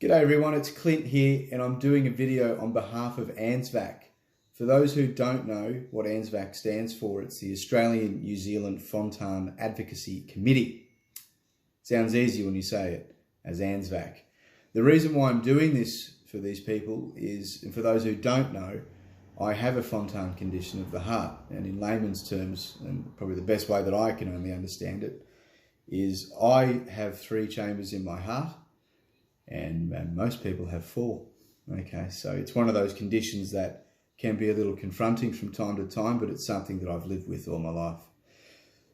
G'day everyone, it's Clint here and I'm doing a video on behalf of ANZFAC. For those who don't know what ANZFAC stands for, it's the Australian New Zealand Fontan Advocacy Committee. Sounds easy when you say it, as ANZFAC. The reason why I'm doing this for these people is, and for those who don't know, I have a Fontan condition of the heart, and in layman's terms, and probably the best way that I can only understand it, is I have 3 chambers in my heart, and most people have 4. Okay, so it's one of those conditions that can be a little confronting from time to time, but it's something that I've lived with all my life.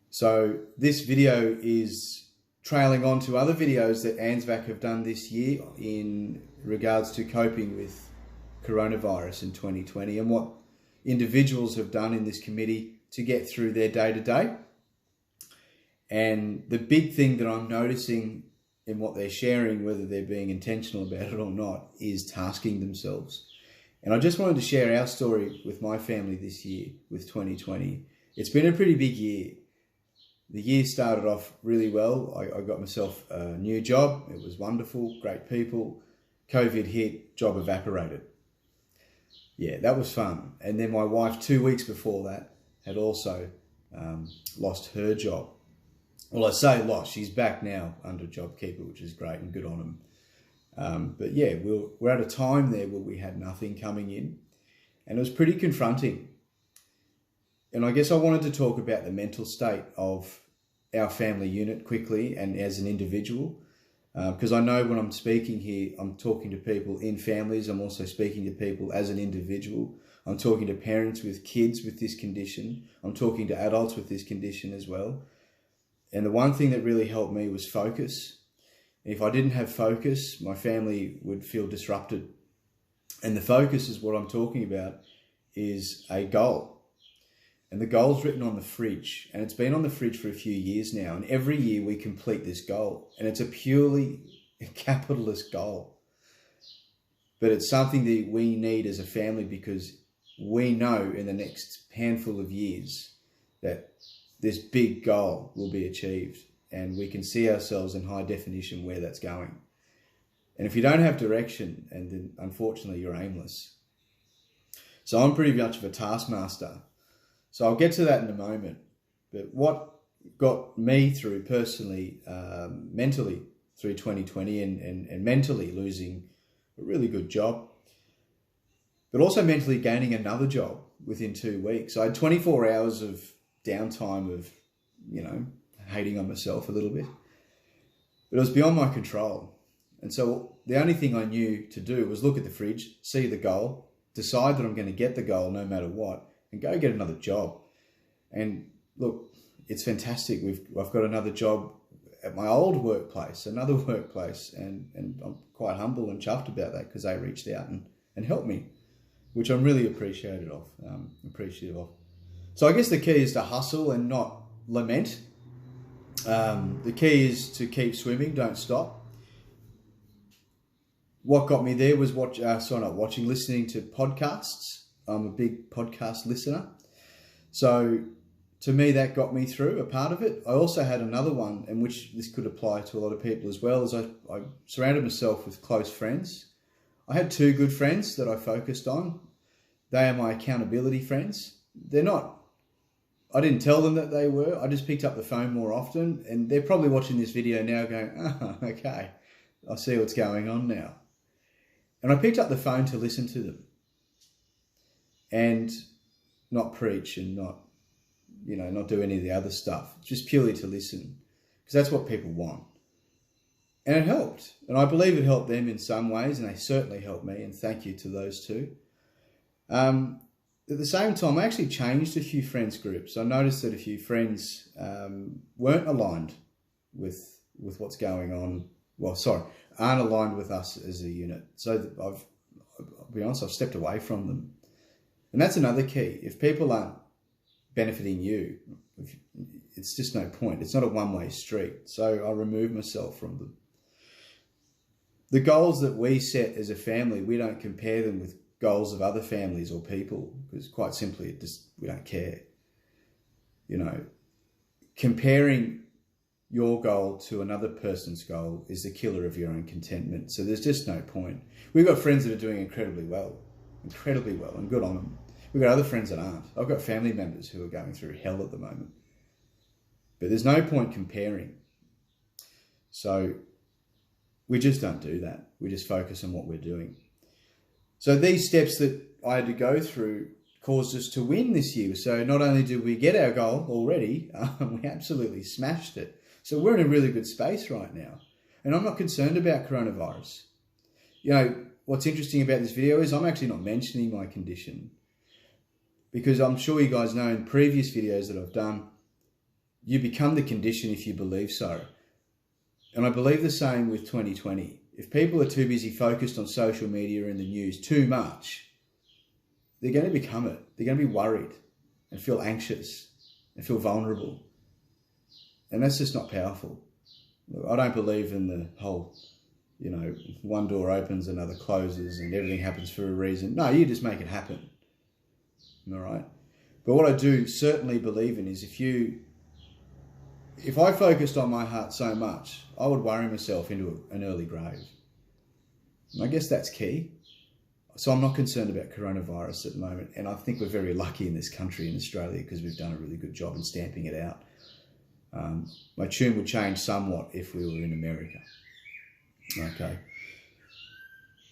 So this video is trailing on to other videos that ANZFAC have done this year in regards to coping with coronavirus in 2020 and what individuals have done in this committee to get through their day-to-day. And the big thing that I'm noticing in what they're sharing, whether they're being intentional about it or not, is tasking themselves. And I just wanted to share our story with my family this year, with 2020. It's been a pretty big year. The year started off really well. I got myself a new job. It was wonderful, great people. COVID hit, job evaporated. Yeah, that was fun. And then my wife, 2 weeks before that, had also lost her job. Well, I say lost, she's back now under JobKeeper, which is great and good on them. But yeah, we're at a time there where we had nothing coming in, and it was pretty confronting. And I guess I wanted to talk about the mental state of our family unit quickly and as an individual, because I know when I'm speaking here, I'm talking to people in families. I'm also speaking to people as an individual. I'm talking to parents with kids with this condition. I'm talking to adults with this condition as well. And the one thing that really helped me was focus. If I didn't have focus, my family would feel disrupted. And the focus is what I'm talking about, is a goal. And the goal's written on the fridge. And it's been on the fridge for a few years now. And every year we complete this goal. And it's a purely capitalist goal. But it's something that we need as a family, because we know in the next handful of years that this big goal will be achieved, and we can see ourselves in high definition where that's going. And if you don't have direction, and then unfortunately you're aimless. So I'm pretty much of a taskmaster. So I'll get to that in a moment. But what got me through personally, mentally through 2020 and mentally losing a really good job, but also mentally gaining another job within 2 weeks. I had 24 hours of downtime of, hating on myself a little bit. But it was beyond my control. And so the only thing I knew to do was look at the fridge, see the goal, decide that I'm going to get the goal no matter what, and go get another job. And look, it's fantastic. I've got another job at my old workplace, another workplace, and I'm quite humble and chuffed about that, because they reached out and helped me, which I'm really appreciative of. So I guess the key is to hustle and not lament. The key is to keep swimming, don't stop. What got me there was listening to podcasts. I'm a big podcast listener. So to me, that got me through a part of it. I also had another one, in which this could apply to a lot of people as well, as I surrounded myself with close friends. I had 2 good friends that I focused on. They are my accountability friends. I didn't tell them that they were. I just picked up the phone more often, and they're probably watching this video now going, oh, okay, I see what's going on now. And I picked up the phone to listen to them and not preach and not do any of the other stuff, just purely to listen, because that's what people want. And it helped. And I believe it helped them in some ways, and they certainly helped me, and thank you to those 2. At the same time, I actually changed a few friends groups. I noticed that a few friends weren't aligned with what's going on. Aren't aligned with us as a unit. So I'll be honest, I've stepped away from them. And that's another key. If people aren't benefiting you, it's just no point. It's not a one-way street. So I remove myself from them. The goals that we set as a family, we don't compare them with goals of other families or people, because quite simply we don't care. Comparing your goal to another person's goal is the killer of your own contentment. So there's just no point. We've got friends that are doing incredibly well, and good on them. We've got other friends that aren't. I've got family members who are going through hell at the moment. But there's no point comparing. So we just don't do that. We just focus on what we're doing. So these steps that I had to go through caused us to win this year. So not only did we get our goal already, we absolutely smashed it. So we're in a really good space right now. And I'm not concerned about coronavirus. You know, what's interesting about this video is I'm actually not mentioning my condition, because I'm sure you guys know in previous videos that I've done, you become the condition if you believe so. And I believe the same with 2020. If people are too busy focused on social media and the news too much, they're going to become it. They're going to be worried and feel anxious and feel vulnerable. And that's just not powerful. I don't believe in the whole, you know, one door opens, another closes, and everything happens for a reason. No, you just make it happen. All right? But what I do certainly believe in is if I focused on my heart so much, I would worry myself into an early grave. And I guess that's key. So I'm not concerned about coronavirus at the moment. And I think we're very lucky in this country, in Australia, because we've done a really good job in stamping it out. My tune would change somewhat if we were in America. Okay.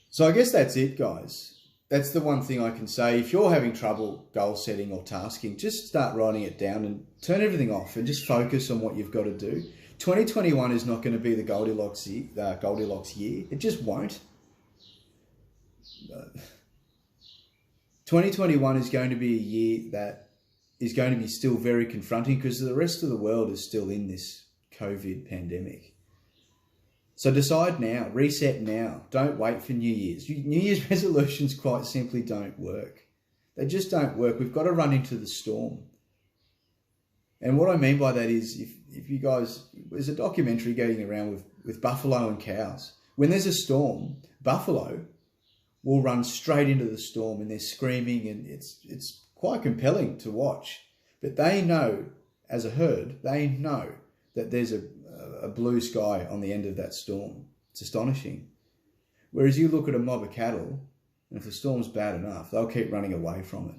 So I guess that's it, guys. That's the one thing I can say. If you're having trouble goal setting or tasking, just start writing it down and turn everything off and just focus on what you've got to do. 2021 is not going to be the Goldilocks year. It just won't. 2021 is going to be a year that is going to be still very confronting, because the rest of the world is still in this COVID pandemic. So decide now, reset now. Don't wait for New Year's. New Year's resolutions quite simply don't work. They just don't work. We've got to run into the storm. And what I mean by that is, if you guys, there's a documentary going around with buffalo and cows. When there's a storm, buffalo will run straight into the storm and they're screaming, and it's quite compelling to watch. But they know, as a herd, they know that there's a blue sky on the end of that storm. It's astonishing. Whereas you look at a mob of cattle, and if the storm's bad enough, they'll keep running away from it.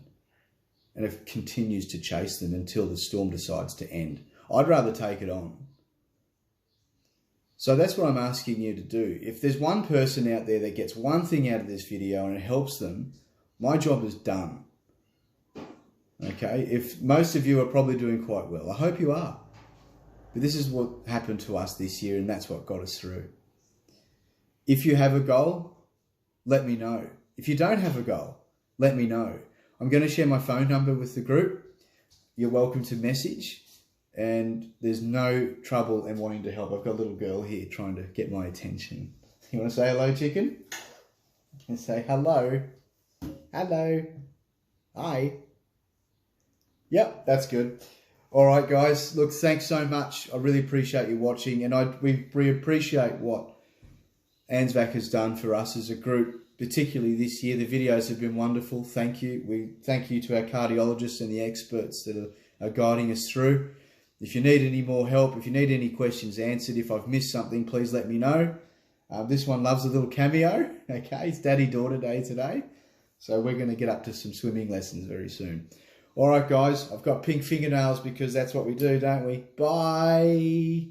And it continues to chase them until the storm decides to end. I'd rather take it on. So that's what I'm asking you to do. If there's one person out there that gets one thing out of this video and it helps them, my job is done. Okay? If most of you are probably doing quite well, I hope you are. But this is what happened to us this year, and that's what got us through. If you have a goal, let me know. If you don't have a goal, let me know. I'm going to share my phone number with the group. You're welcome to message, and there's no trouble in wanting to help. I've got a little girl here trying to get my attention. You want to say hello, chicken? And say hello. Hello. Hi. Yep, that's good. All right, guys. Look, thanks so much. I really appreciate you watching, and we appreciate what ANZFAC has done for us as a group, particularly this year. The videos have been wonderful. Thank you. We thank you to our cardiologists and the experts that are guiding us through. If you need any more help, if you need any questions answered, if I've missed something, please let me know. This one loves a little cameo. Okay, it's Daddy-Daughter Day today. So we're going to get up to some swimming lessons very soon. All right, guys, I've got pink fingernails because that's what we do, don't we? Bye.